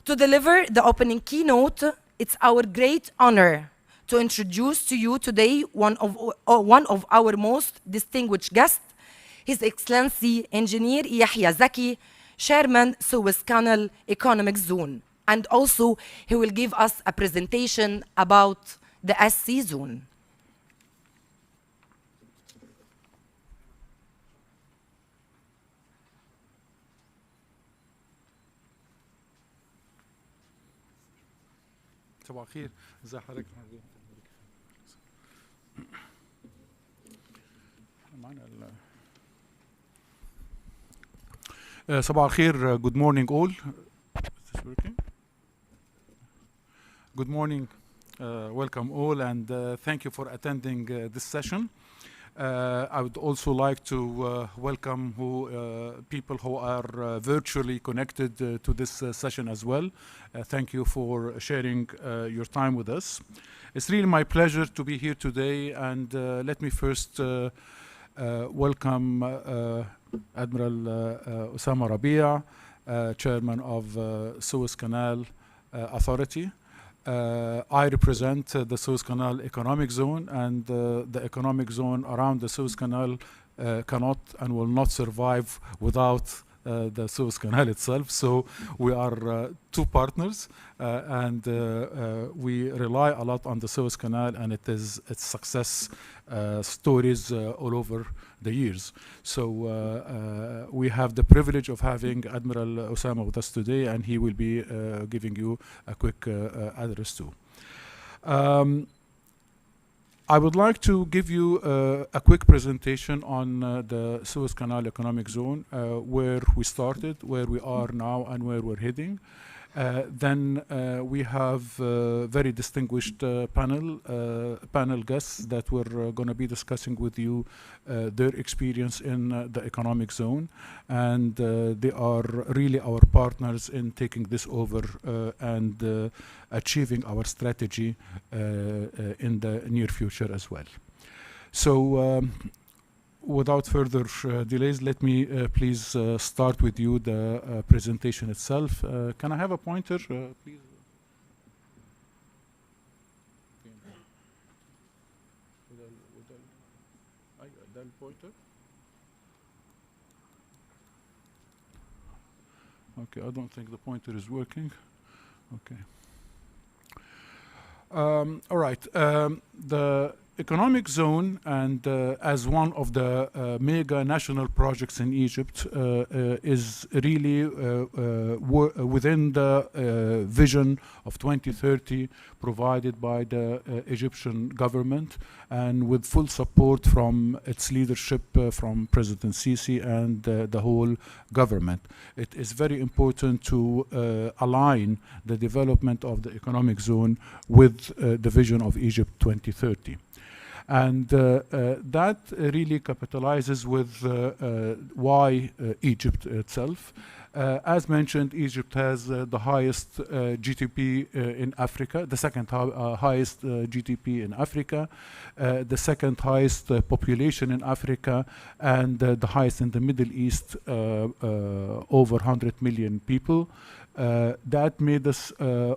To deliver the opening keynote, it's our great honor to introduce to you today one of our most distinguished guests, His Excellency Engineer Yahya, Chairman, Suez Canal Economic Zone. And also, he will give us a presentation about the SC Zone. صباح الخير، ازي حضرتك؟ صباح الخير. Good morning all. Is this working? Good morning, welcome all, and thank you for attending this session. I would also like to welcome people who are virtually connected to this session as well. Thank you for sharing your time with us. It's really my pleasure to be here today, and let me first welcome Admiral Osama Rubia, Chairman of Suez Canal Authority. I represent the Suez Canal Economic Zone, and the economic zone around the Suez Canal cannot and will not survive without the Suez Canal itself. So we are two partners, and we rely a lot on the Suez Canal and its success stories all over the years. So we have the privilege of having Admiral Osama with us today, and he will be giving you a quick address too. I would like to give you a quick presentation on the Suez Canal Economic Zone, where we started, where we are now, and where we're heading. Then we have very distinguished panel guests that we're going to be discussing with you their experience in the economic zone, and they are really our partners in taking this over and achieving our strategy in the near future as well. So without further delays, let me please start with you the presentation itself. Can I have a pointer, please? Pointer? Okay, I don't think the pointer is working. Okay. All right. The economic zone, and as one of the mega national projects in Egypt, is really within the vision of 2030 provided by the Egyptian government, and with full support from its leadership, from President Sisi and the whole government. It is very important to align the development of the economic zone with the vision of Egypt 2030. And that really capitalizes with why Egypt itself. As mentioned, Egypt has the highest GDP in Africa, the second highest GDP in Africa, the second highest population in Africa, and the highest in the Middle East, over 100 million people. That made us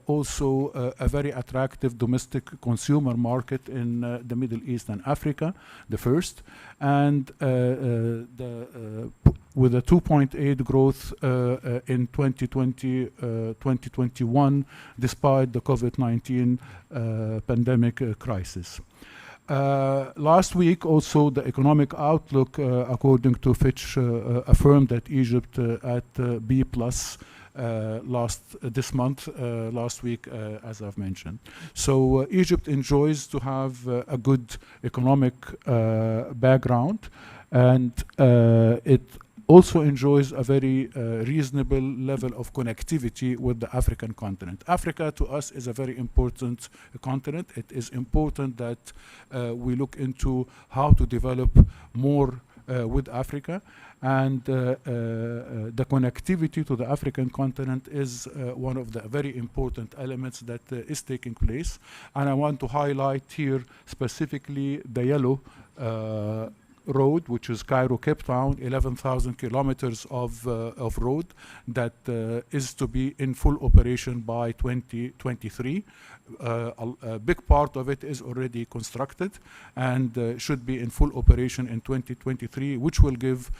also a very attractive domestic consumer market in the Middle East and Africa, the first. And with a 2.8 growth in 2021, despite the COVID-19 pandemic crisis. Last week, also, the economic outlook, according to Fitch, affirmed that Egypt at B+, this month, last week, as I've mentioned. So Egypt enjoys to have a good economic background, and it also enjoys a very reasonable level of connectivity with the African continent. Africa to us is a very important continent. It is important that we look into how to develop more with Africa, and the connectivity to the African continent is one of the very important elements that is taking place. And I want to highlight here specifically the yellow road, which is Cairo-Cape Town, 11,000 kilometers of road that is to be in full operation by 2023. A big part of it is already constructed and should be in full operation in 2023, which will give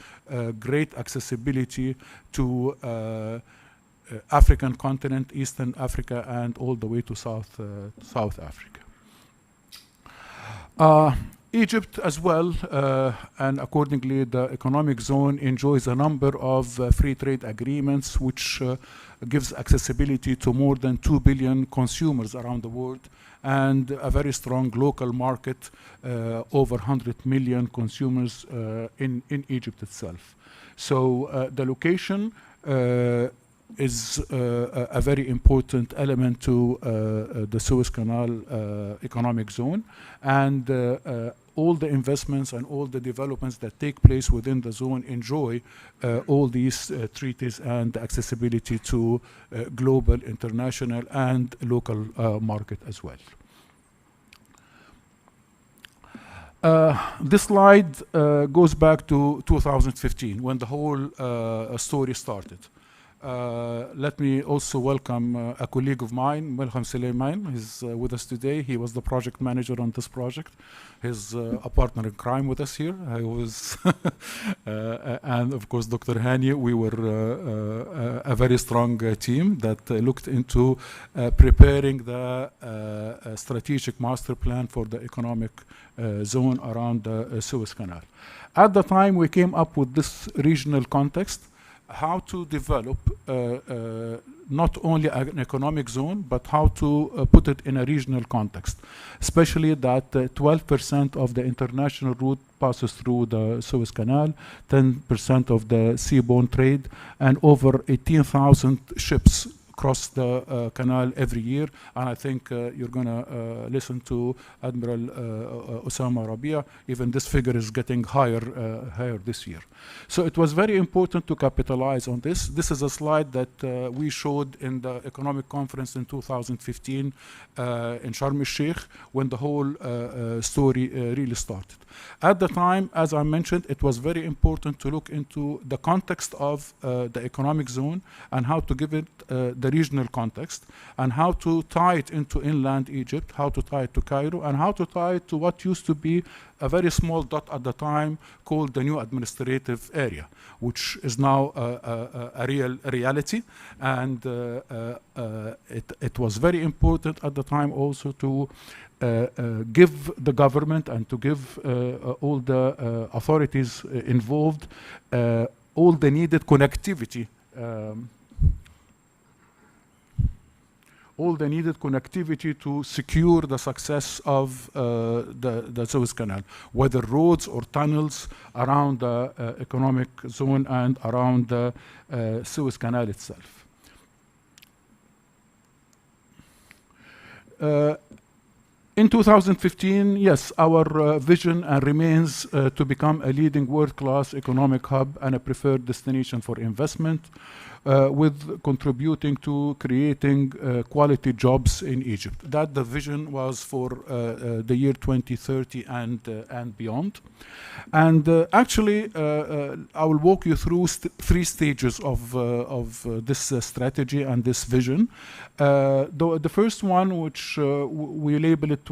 great accessibility to African continent, Eastern Africa, and all the way to South Africa. Egypt as well, and accordingly the economic zone enjoys a number of free trade agreements which gives accessibility to more than 2 billion consumers around the world, and a very strong local market, over 100 million consumers in Egypt itself. So the location is a very important element to the Suez Canal economic zone, and all the investments and all the developments that take place within the zone enjoy all these treaties and accessibility to global, international, and local market as well. This slide goes back to 2015 when the whole story started. Let me also welcome a colleague of mine, Melham Suleiman. He's with us today. He was the project manager on this project. He's a partner in crime with us here. I was, and of course, Dr. Hani. We were a very strong team that looked into preparing the strategic master plan for the economic zone around the Suez Canal. At the time, we came up with this regional context, how to develop not only an economic zone, but how to put it in a regional context, especially that 12% of the international route passes through the Suez Canal, 10% of the seaborne trade, and over 18,000 ships cross the canal every year. And I think you're going to listen to Admiral Osama Rubia. Even this figure is getting higher this year. So it was very important to capitalize on this. This is a slide that we showed in the economic conference in 2015 in Sharm el-Sheikh, when the whole story really started. At the time, as I mentioned, it was very important to look into the context of the economic zone and how to give it the regional context, and how to tie it into inland Egypt, how to tie it to Cairo, and how to tie it to what used to be a very small dot at the time called the new administrative area, which is now a reality. And it was very important at the time also to give the government and to give all the authorities involved all the needed connectivity, to secure the success of the Suez Canal, whether roads or tunnels around the economic zone and around the Suez Canal itself. In 2015, yes, our vision remains to become a leading world-class economic hub and a preferred destination for investment, with contributing to creating quality jobs in Egypt. That the vision was for the year 2030 and beyond. And actually, I will walk you through three stages of this strategy and this vision. The first one, which we label it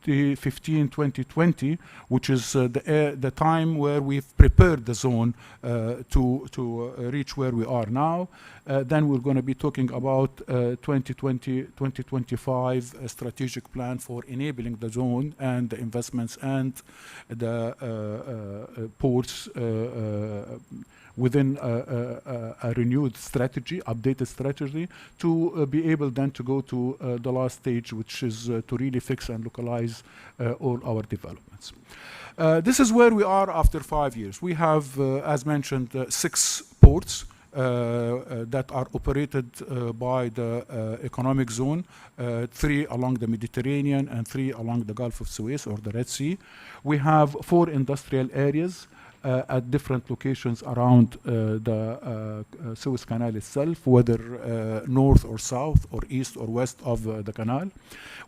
2015-2020, which is the time where we've prepared the zone to reach where we are now. Then we're going to be talking about 2020-2025 strategic plan for enabling the zone and the investments and the ports within a renewed strategy, updated strategy, to be able then to go to the last stage, which is to really fix and localize all our developments. This is where we are after 5 years. We have, as mentioned, 6 ports that are operated by the economic zone, 3 along the Mediterranean and 3 along the Gulf of Suez or the Red Sea. We have 4 industrial areas, at different locations around the Suez Canal itself, whether north or south or east or west of the canal.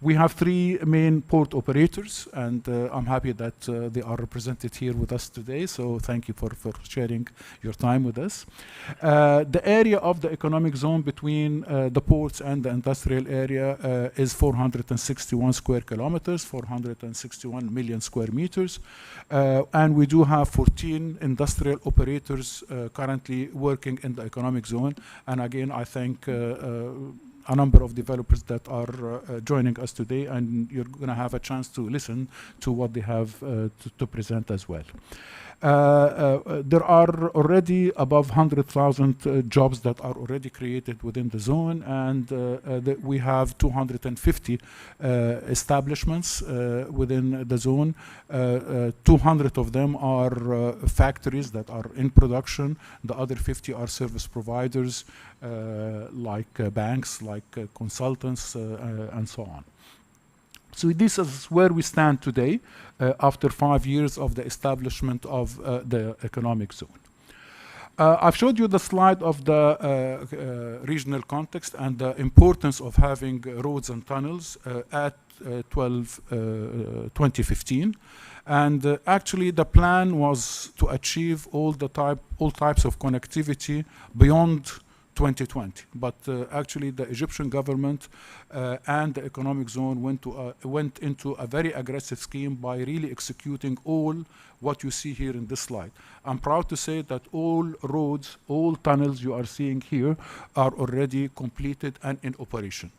We have 3 main port operators, and I'm happy that they are represented here with us today, so thank you for sharing your time with us. The area of the economic zone between the ports and the industrial area is 461 square kilometers, 461 million square meters, and we do have 14 industrial operators currently working in the economic zone. And again, I thank a number of developers that are joining us today, and you're going to have a chance to listen to what they have to present as well. There are already above 100,000 jobs that are already created within the zone, and we have 250 establishments within the zone. 200 of them are factories that are in production. The other 50 are service providers like banks, like consultants, and so on. So this is where we stand today after 5 years of the establishment of the economic zone. I've showed you the slide of the regional context and the importance of having roads and tunnels at 2015. And actually the plan was to achieve all types of connectivity beyond 2020, but actually the Egyptian government and the economic zone went into a very aggressive scheme by really executing all what you see here in this slide. I'm proud to say that all roads, all tunnels you are seeing here are already completed and in operation.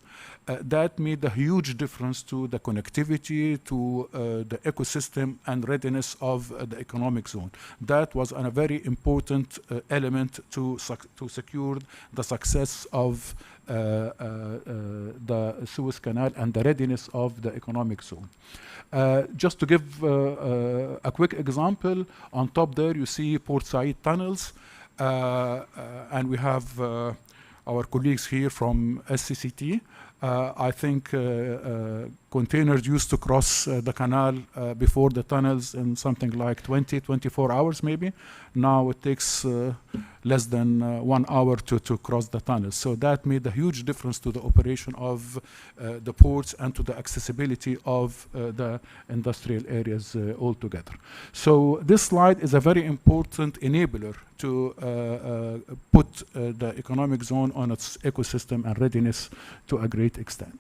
That made a huge difference to the connectivity, to the ecosystem and readiness of the economic zone. That was a very important element to secure the success of the Suez Canal and the readiness of the economic zone. Just to give a quick example, on top there you see Port Said tunnels, and we have our colleagues here from SCCT. I think containers used to cross the canal before the tunnels in something like 24 hours maybe. Now it takes less than 1 hour to cross the tunnels. So that made a huge difference to the operation of the ports and to the accessibility of the industrial areas altogether. So this slide is a very important enabler to put the economic zone on its ecosystem and readiness to a great extent.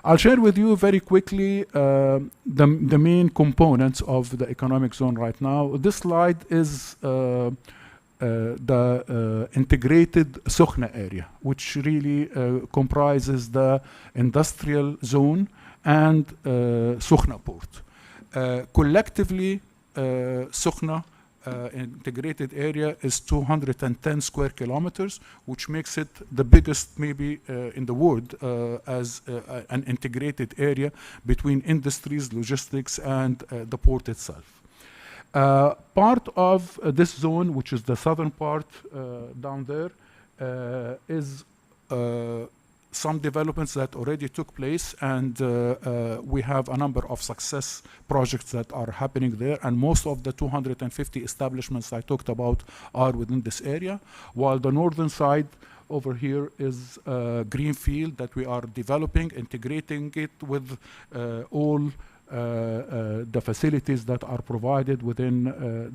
I'll share with you very quickly the main components of the economic zone right now. This slide is the integrated Sukhna area, which really comprises the industrial zone and Sukhna port. Collectively, Sukhna integrated area is 210 square kilometers, which makes it the biggest maybe in the world as an integrated area between industries, logistics, and the port itself. Part of this zone, which is the southern part down there, is some developments that already took place, and we have a number of success projects that are happening there, and most of the 250 establishments I talked about are within this area, while the northern side over here is greenfield that we are developing, integrating it with all the facilities that are provided within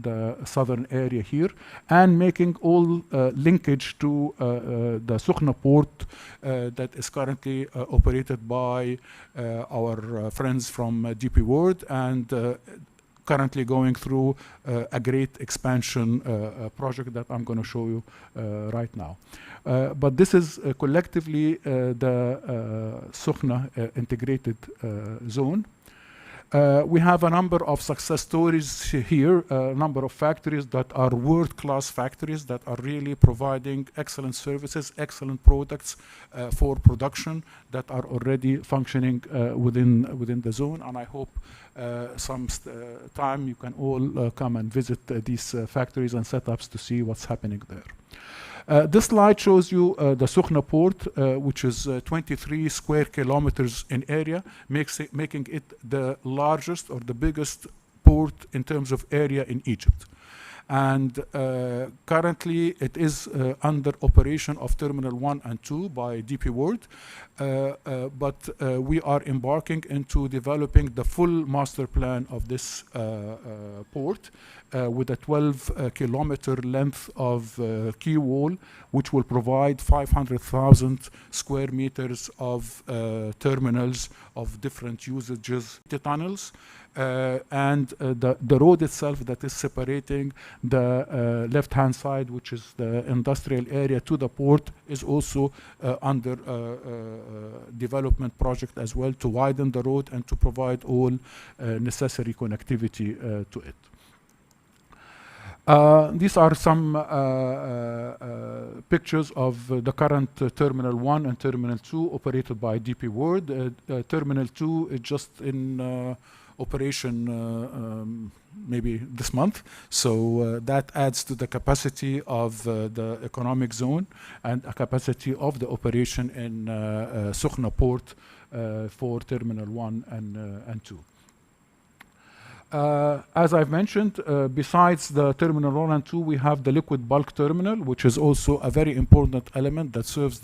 the southern area here, and making all linkage to the Sukhna port that is currently operated by our friends from DP World, and currently going through a great expansion project that I'm going to show you right now. But this is collectively the Sukhna integrated zone. We have a number of success stories here, a number of factories that are world-class factories that are really providing excellent services, excellent products for production that are already functioning within the zone. And I hope some time you can all come and visit these factories and setups to see what's happening there. This slide shows you the Sukhna port, which is 23 square kilometers in area, making it the largest or the biggest port in terms of area in Egypt. And currently it is under operation of Terminal 1 and 2 by DP World, but we are embarking into developing the full master plan of this port with a 12-kilometer length of quay wall, which will provide 500,000 square meters of terminals of different usages, tunnels, and the road itself that is separating the left-hand side, which is the industrial area, to the port, is also under development project as well, to widen the road and to provide all necessary connectivity to it. These are some pictures of the current Terminal 1 and Terminal 2 operated by DP World. Terminal 2 is just in operation maybe this month, so that adds to the capacity of the economic zone and a capacity of the operation in Sokhna port for Terminal 1 and 2. As I've mentioned, besides the Terminal 1 and 2, we have the liquid bulk terminal, which is also a very important element that serves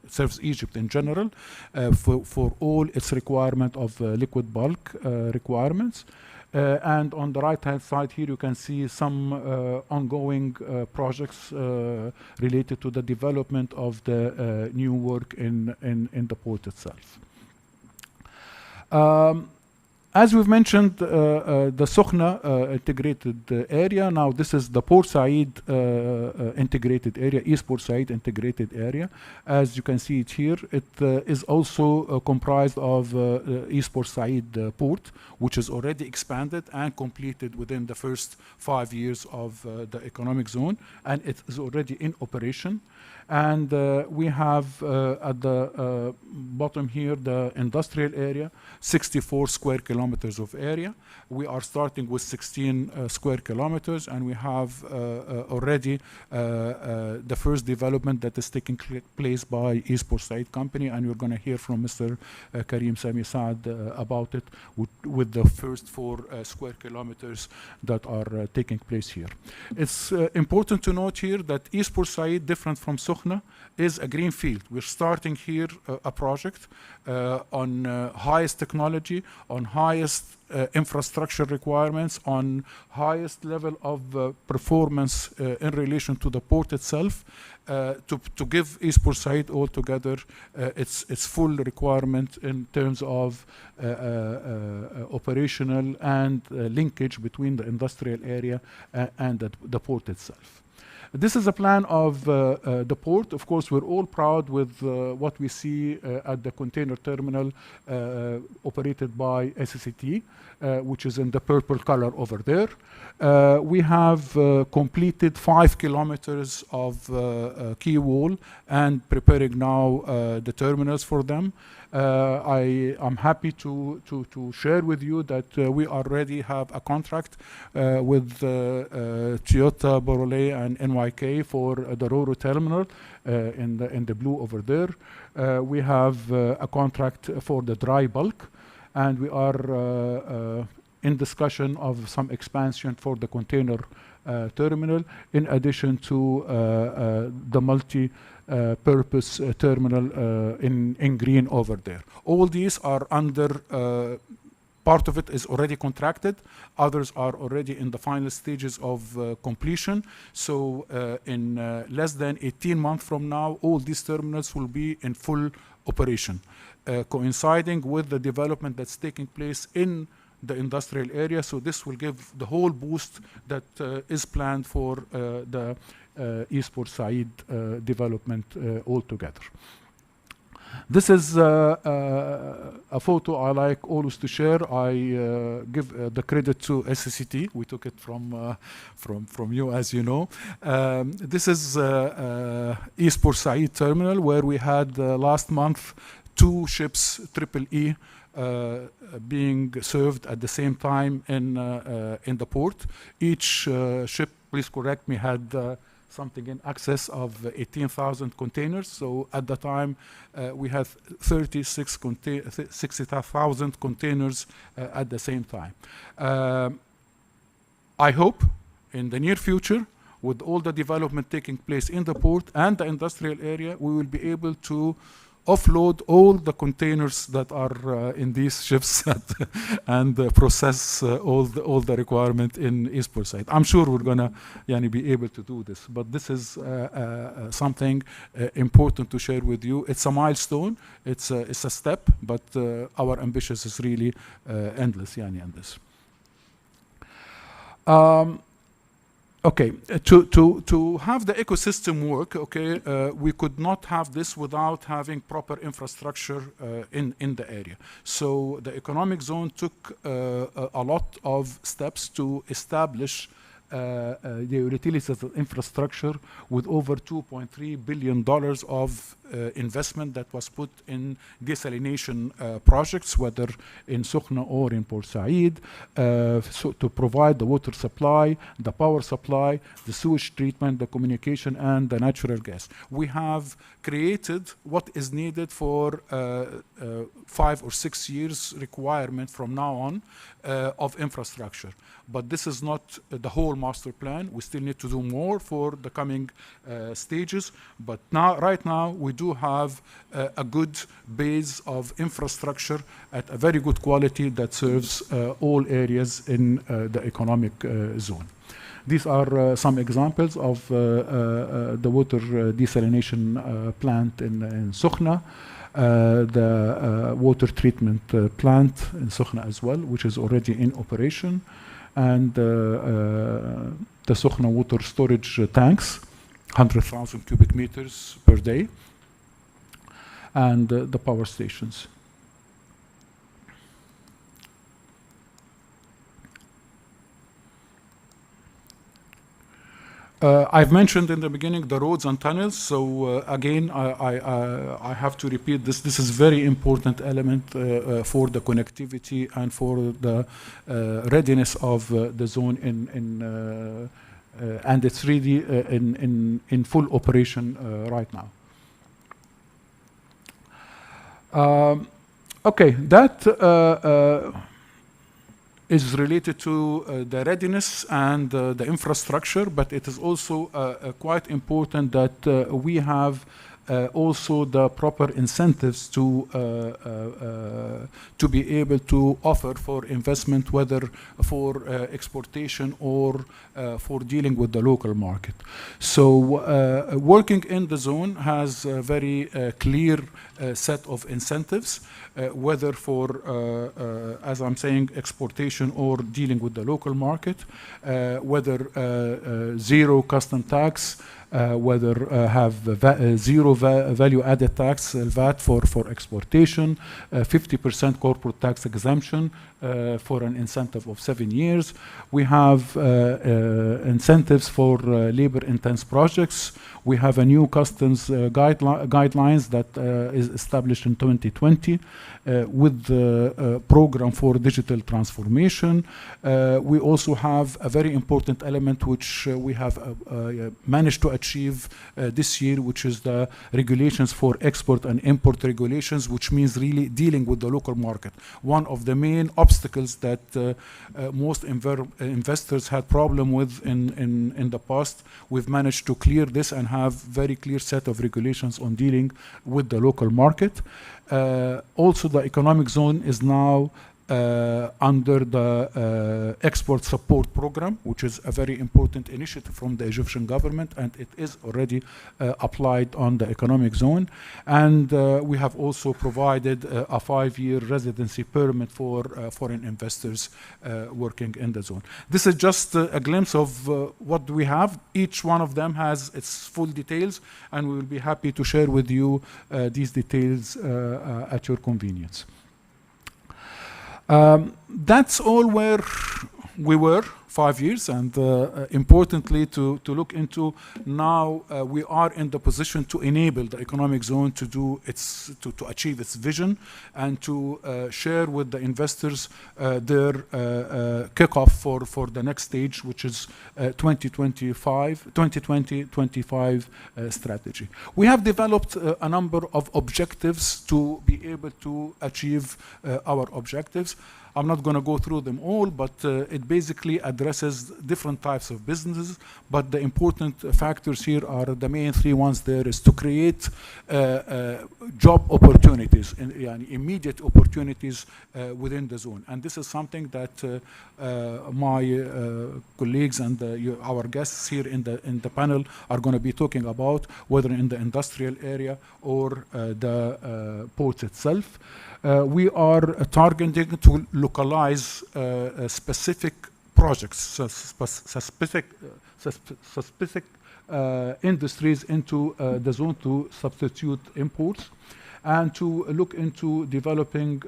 serves Egypt in general for all its requirement of liquid bulk requirements. And on the right-hand side here, you can see some ongoing projects related to the development of the new work in the port itself. As we've mentioned, the Sokhna integrated area. Now this is the Port Said integrated area, East Port Said integrated area. As you can see it here, it is also comprised of East Port Said port, which is already expanded and completed within the first 5 years of the economic zone, and it is already in operation. And we have at the bottom here the industrial area, 64 square kilometers of area. We are starting with 16 square kilometers, and we have already the first development that is taking place by East Port Said Company, and we're going to hear from Mr. Karim Sami Saad about it with the first 4 square kilometers that are taking place here. It's important to note here that East Port Said, different from Sokhna, is a green field. We're starting here a project on highest technology, on highest infrastructure requirements, on highest level of performance in relation to the port itself, to give East Port Said altogether its full requirement in terms of operational and linkage between the industrial area and the port itself. This is a plan of the port. Of course, we're all proud with what we see at the container terminal operated by SCT, which is in the purple color over there. We have completed 5 kilometers of quay wall and preparing now the terminals for them. I am happy to share with you that we already have a contract with Toyota, Borole, and NYK for the Roro terminal in the blue over there. We have a contract for the dry bulk, and we are in discussion of some expansion for the container terminal, in addition to the multi-purpose terminal in green over there. All these are under, part of it is already contracted, others are already in the final stages of completion. So in less than 18 months from now, all these terminals will be in full operation, coinciding with the development that's taking place in the industrial area. So this will give the whole boost that is planned for the East Port Said development altogether. This is a photo I like always to share. I give the credit to SCT. We took it from you, as you know. This is East Port Said terminal, where we had last month 2 ships Triple E being served at the same time in the port. Each ship, please correct me, had something in excess of 18,000 containers. So at the time, we had 60,000 containers at the same time. I hope in the near future, with all the development taking place in the port and the industrial area, we will be able to offload all the containers that are in these ships and process all the requirement in East Port side. I'm sure we're gonna be able to do this, but this is something important to share with you. It's a milestone, it's a step, but our ambition is really endless. Endless. Okay, to have the ecosystem work, we could not have this without having proper infrastructure in the area. So the economic zone took a lot of steps to establish the utilities infrastructure with over $2.3 billion of investment that was put in desalination projects, whether in Sukhna or in Port Said, so to provide the water supply, the power supply, the sewage treatment, the communication, and the natural gas. We have created what is needed for 5 or 6 years requirement from now on of infrastructure. But this is not the whole master plan. We still need to do more for the coming stages. But now, right now, we do have a good base of infrastructure at a very good quality that serves all areas in the economic zone. These are some examples of the water desalination plant in Sukhna. The water treatment plant in Sukhna as well, which is already in operation, and the Sukhna water storage tanks, 100,000 cubic meters per day, and the power stations. I've mentioned in the beginning the roads and tunnels, so again, I have to repeat this. This is very important element for the connectivity and for the readiness of the zone and it's really in full operation right now. Okay, that is related to the readiness and the infrastructure, but it is also quite important that we have also the proper incentives to be able to offer for investment, whether for exportation or for dealing with the local market. So working in the zone has a very clear set of incentives, whether for, as I'm saying, exportation or dealing with the local market, whether zero custom tax, whether have zero value added tax, VAT for exportation, 50% corporate tax exemption for an incentive of 7 years. We have incentives for labor intense projects. We have a new customs guidelines that is established in 2020 with the program for digital transformation. We also have a very important element which we have managed to achieve this year, which is the regulations for export and import regulations, which means really dealing with the local market. One of the main obstacles that most investors had problem with in the past, we've managed to clear this and have very clear set of regulations on dealing with the local market. Also, the economic zone is now under the export support program, which is a very important initiative from the Egyptian government, and it is already applied on the economic zone. And we have also provided a 5-year residency permit for foreign investors working in the zone. This is just a glimpse of what we have. Each one of them has its full details, and we will be happy to share with you these details at your convenience. That's all where we were 5 years, and importantly to look into now we are in the position to enable the economic zone to do to achieve its vision and to share with the investors their kickoff for the next stage, which is 2020-25 strategy. We have developed a number of objectives to be able to achieve our objectives. I'm not going to go through them all, but it basically addresses addresses different types of businesses, but the important factors here are the main three ones there is to create job opportunities, immediate opportunities within the zone. And this is something that my colleagues and our guests here in the panel are going to be talking about, whether in the industrial area or the port itself. We are targeting to localize specific projects, specific industries into the zone to substitute imports, and to look into developing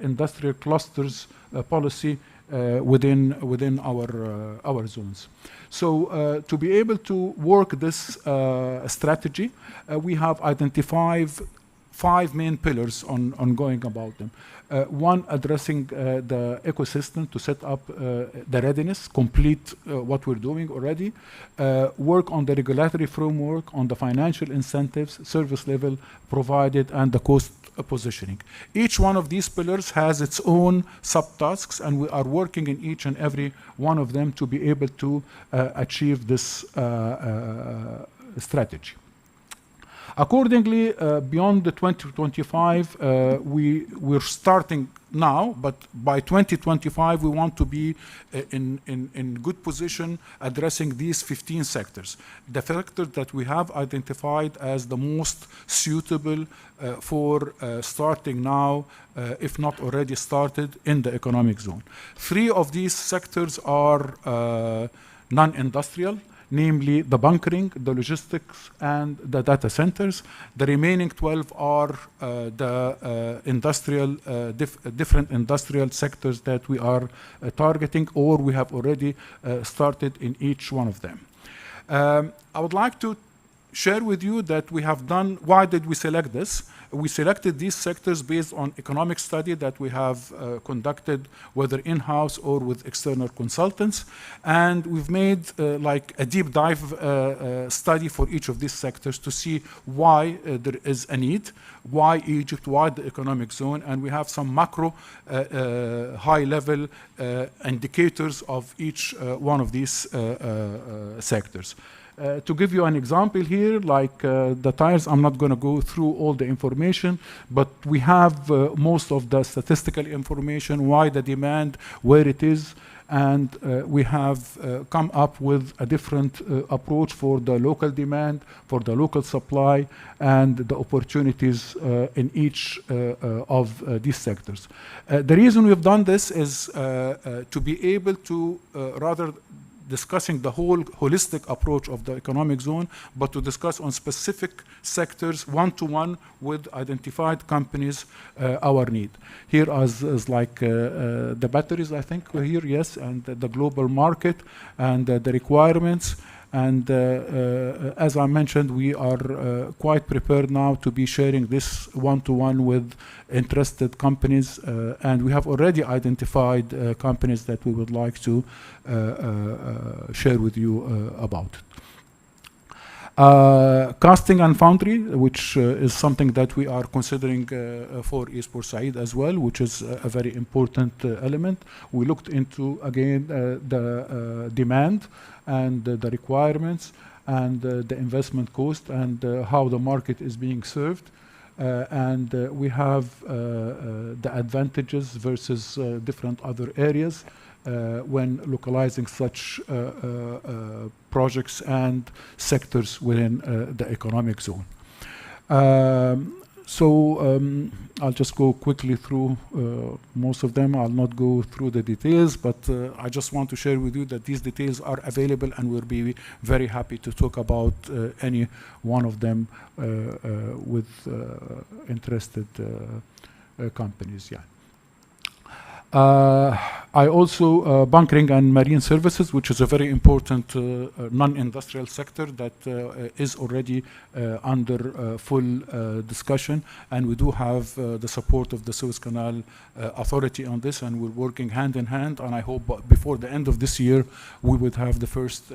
industrial clusters policy within our zones. So to be able to work this strategy, we have identified 5 main pillars on going about them. One, addressing the ecosystem to set up the readiness, complete what we're doing already, work on the regulatory framework, on the financial incentives, service level provided, and the cost positioning. Each one of these pillars has its own subtasks, and we are working in each and every one of them to be able to achieve this strategy. Accordingly, beyond the 2025, we're starting now, but by 2025 we want to be in good position addressing these 15 sectors. The sectors that we have identified as the most suitable for starting now, if not already started, in the economic zone. 3 of these sectors are non-industrial, namely the bunkering, the logistics, and the data centers. The remaining 12 are the industrial, different industrial sectors that we are targeting, or we have already started in each one of them. I would like to share with you that we have done. Why did we select this? We selected these sectors based on economic study that we have conducted, whether in-house or with external consultants, and we've made like a deep dive study for each of these sectors to see why there is a need, why Egypt, why the economic zone, and we have some macro high-level indicators of each one of these sectors. To give you an example here, like the tires, I'm not going to go through all the information, but we have most of the statistical information, why the demand, where it is, and we have come up with a different approach for the local demand, for the local supply, and the opportunities in each of these sectors. The reason we've done this is to be able to rather discussing the whole holistic approach of the economic zone, but to discuss on specific sectors one-to-one with identified companies our need. Here is like the batteries, I think, here, yes, and the global market and the requirements. And as I mentioned, we are quite prepared now to be sharing this one-to-one with interested companies, and we have already identified companies that we would like to share with you about it. Casting and foundry, which is something that we are considering for East Port Said as well, which is a very important element. We looked into, again, the demand and the requirements and the investment cost and how the market is being served. And we have the advantages versus different other areas when localizing such projects and sectors within the economic zone. I'll just go quickly through most of them. I'll not go through the details, but I just want to share with you that these details are available, and we'll be very happy to talk about any one of them with interested companies. Yeah. I also bunkering and marine services, which is a very important non-industrial sector that is already under full discussion, and we do have the support of the Suez Canal Authority on this, and we're working hand in hand, and I hope before the end of this year we would have the first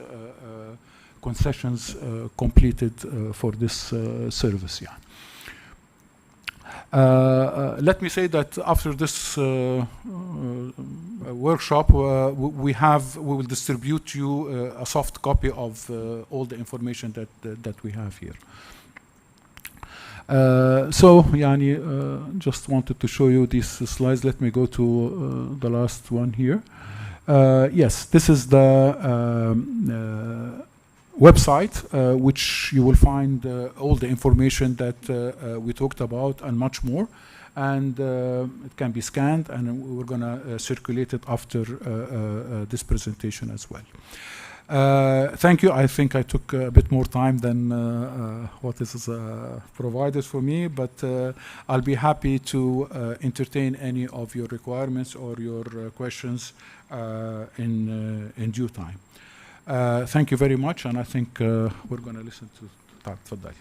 concessions completed for this service. Yeah. Let me say that after this workshop, we will distribute to you a soft copy of all the information that we have here. So, يعني, just wanted to show you these slides. Let me go to the last one here. Yes, this is the website, which you will find all the information that we talked about and much more. And it can be scanned, and we're going to circulate it after this presentation as well. Thank you. I think I took a bit more time than what is provided for me, but I'll be happy to entertain any of your requirements or your questions in due time. Thank you very much, and I think we're going to listen to. تفضلي.